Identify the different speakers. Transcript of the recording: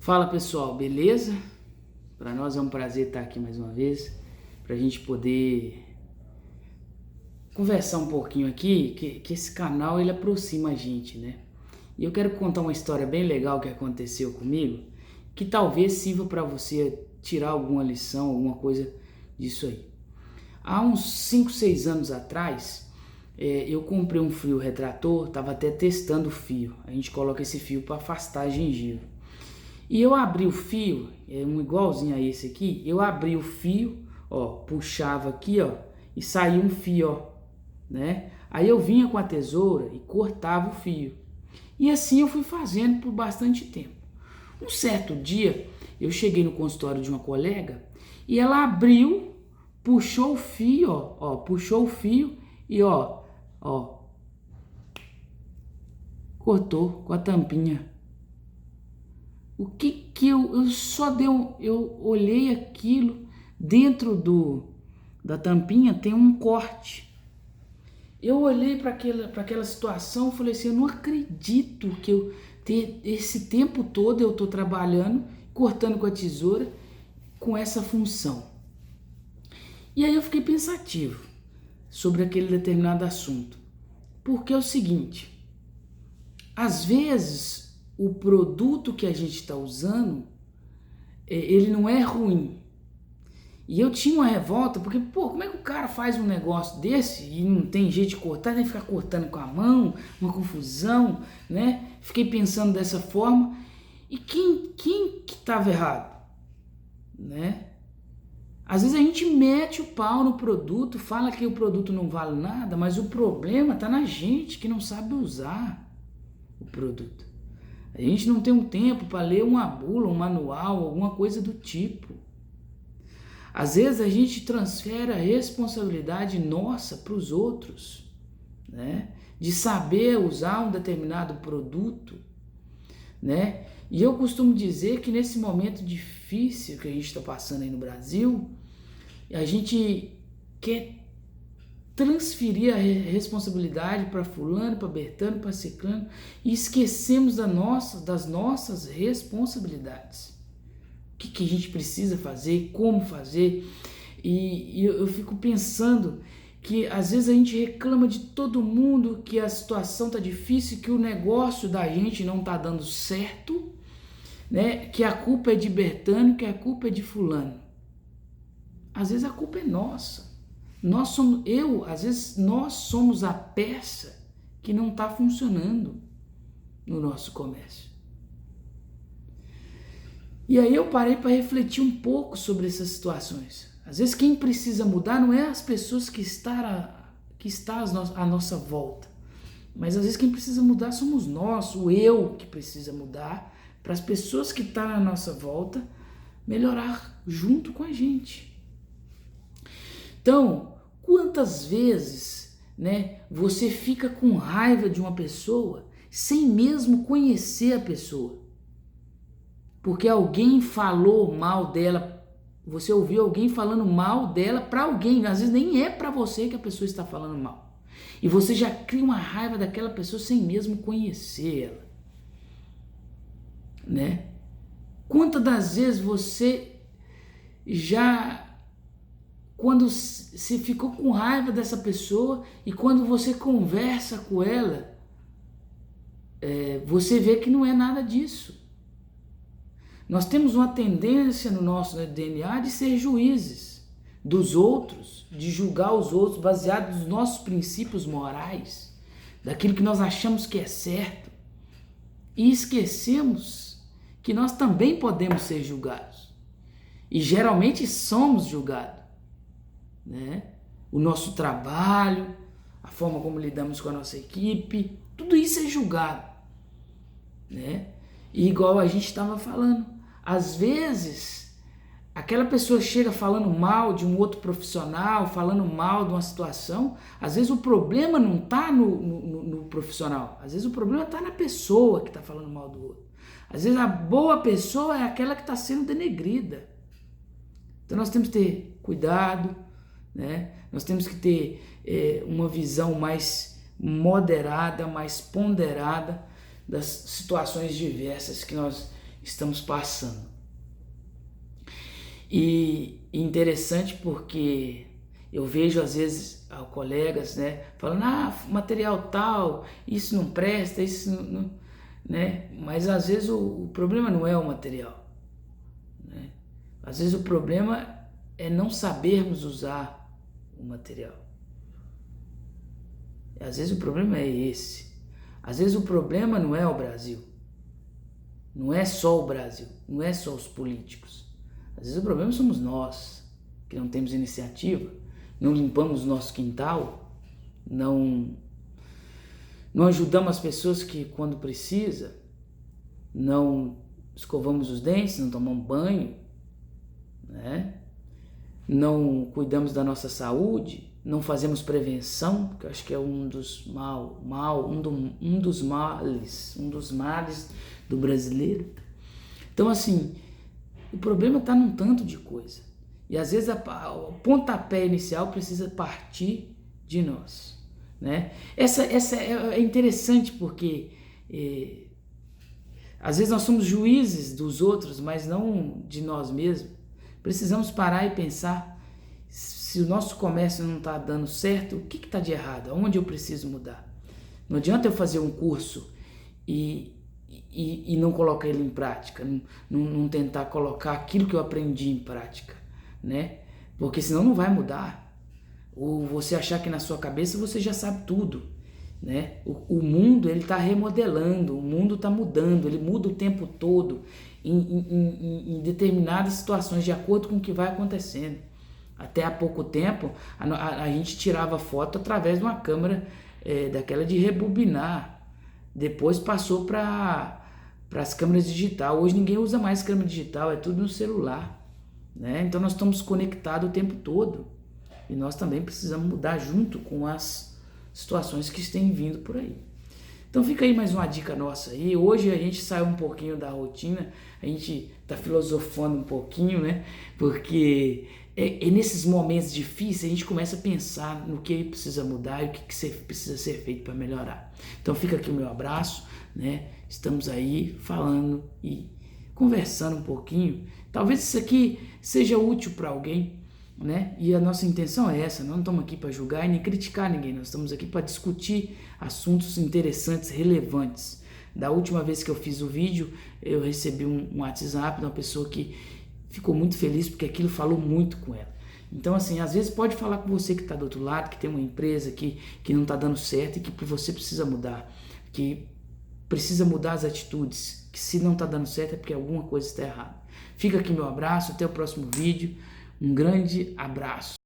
Speaker 1: Fala pessoal, beleza? Para nós é um prazer estar aqui mais uma vez, para a gente poder conversar um pouquinho aqui, que esse canal ele aproxima a gente, né? E eu quero contar uma história bem legal que aconteceu comigo, que talvez sirva para você tirar alguma lição, alguma coisa disso aí. Há uns 5, 6 anos atrás, eu comprei um fio retrator, estava até testando o fio. A gente coloca esse fio para afastar a gengiva. E eu abri o fio, um igualzinho a esse aqui, eu abri o fio, ó, puxava aqui, ó, e saía um fio, ó, né? Aí eu vinha com a tesoura e cortava o fio. E assim eu fui fazendo por bastante tempo. Um certo dia, eu cheguei no consultório de uma colega e ela abriu, puxou o fio, ó, puxou o fio e ó, cortou com a tampinha. O que eu só eu olhei aquilo, dentro da tampinha tem um corte. Eu olhei para aquela situação e falei assim, eu não acredito que esse tempo todo eu estou trabalhando, cortando com a tesoura, com essa função. E aí eu fiquei pensativo sobre aquele determinado assunto. Porque é o seguinte, às vezes o produto que a gente está usando, ele não é ruim. E eu tinha uma revolta, porque, como é que o cara faz um negócio desse e não tem jeito de cortar, tem que ficar cortando com a mão, uma confusão, né? Fiquei pensando dessa forma. E quem que estava errado? Né? Às vezes a gente mete o pau no produto, fala que o produto não vale nada, mas o problema está na gente que não sabe usar o produto. A gente não tem um tempo para ler uma bula, um manual, alguma coisa do tipo. Às vezes a gente transfere a responsabilidade nossa para os outros, né? De saber usar um determinado produto, né? E eu costumo dizer que nesse momento difícil que a gente está passando aí no Brasil, a gente quer transferir a responsabilidade para fulano, para Bertano, para ciclano e esquecemos das nossas responsabilidades. O que a gente precisa fazer, como fazer. E eu fico pensando que às vezes a gente reclama de todo mundo que a situação está difícil, que o negócio da gente não está dando certo, né? Que a culpa é de Bertano, que a culpa é de fulano. Às vezes a culpa é nossa. Às vezes nós somos a peça que não está funcionando no nosso comércio. E aí eu parei para refletir um pouco sobre essas situações. Às vezes quem precisa mudar não é as pessoas que estão à nossa volta, mas às vezes quem precisa mudar somos nós, o eu que precisa mudar, para as pessoas que estão à nossa volta melhorar junto com a gente. Então, quantas vezes, né, você fica com raiva de uma pessoa sem mesmo conhecer a pessoa? Porque alguém falou mal dela, você ouviu alguém falando mal dela para alguém, às vezes nem é para você que a pessoa está falando mal. E você já cria uma raiva daquela pessoa sem mesmo conhecer ela, né? Quantas das vezes você quando você ficou com raiva dessa pessoa e quando você conversa com ela, você vê que não é nada disso. Nós temos uma tendência no nosso DNA de ser juízes dos outros, de julgar os outros baseado nos nossos princípios morais, daquilo que nós achamos que é certo, e esquecemos que nós também podemos ser julgados, e geralmente somos julgados, né? O nosso trabalho, a forma como lidamos com a nossa equipe, tudo isso é julgado, né? E igual a gente estava falando, às vezes aquela pessoa chega falando mal de um outro profissional, falando mal de uma situação, às vezes o problema não está no profissional, às vezes o problema está na pessoa que está falando mal do outro. Às vezes a boa pessoa é aquela que está sendo denegrida. Então nós temos que ter cuidado, né? Nós temos que ter uma visão mais moderada, mais ponderada das situações diversas que nós estamos passando. E interessante porque eu vejo às vezes colegas, né, falando, material tal, isso não presta, isso não, né? Mas às vezes o problema não é o material, né? Às vezes o problema é não sabermos usar o material. Às vezes o problema é esse. Às vezes o problema não é o Brasil. Não é só o Brasil, não é só os políticos. Às vezes o problema somos nós, que não temos iniciativa, não limpamos o nosso quintal, não ajudamos as pessoas que quando precisa, não escovamos os dentes, não tomamos banho, né? Não cuidamos da nossa saúde, não fazemos prevenção, que eu acho que é um dos males do brasileiro. Então, assim, o problema está num tanto de coisa. E às vezes o pontapé inicial precisa partir de nós, né? Essa é interessante porque às vezes nós somos juízes dos outros, mas não de nós mesmos. Precisamos parar e pensar, se o nosso comércio não está dando certo, o que está de errado? Onde eu preciso mudar? Não adianta eu fazer um curso e não colocar ele em prática, não tentar colocar aquilo que eu aprendi em prática, né? Porque senão não vai mudar. Ou você achar que na sua cabeça você já sabe tudo, né? O mundo ele está remodelando, o mundo está mudando, ele muda o tempo todo em determinadas situações de acordo com o que vai acontecendo. Até há pouco tempo a gente tirava foto através de uma câmera daquela de rebobinar, depois passou para as câmeras digital. Hoje ninguém usa mais câmera digital, é tudo no celular, né? Então nós estamos conectados o tempo todo e nós também precisamos mudar junto com as situações que têm vindo por aí. Então fica aí mais uma dica nossa aí. Hoje a gente saiu um pouquinho da rotina, a gente está filosofando um pouquinho, né? Porque nesses momentos difíceis a gente começa a pensar no que precisa mudar e o que precisa ser feito para melhorar. Então fica aqui o meu abraço, né? Estamos aí falando e conversando um pouquinho. Talvez isso aqui seja útil para alguém, né? E a nossa intenção é essa, nós não estamos aqui para julgar e nem criticar ninguém, nós estamos aqui para discutir assuntos interessantes, relevantes. Da última vez que eu fiz o vídeo, eu recebi um WhatsApp de uma pessoa que ficou muito feliz porque aquilo falou muito com ela. Então, assim, às vezes pode falar com você que está do outro lado, que tem uma empresa que não está dando certo e que você precisa mudar, que precisa mudar as atitudes, que se não está dando certo é porque alguma coisa está errada. Fica aqui meu abraço, até o próximo vídeo, um grande abraço.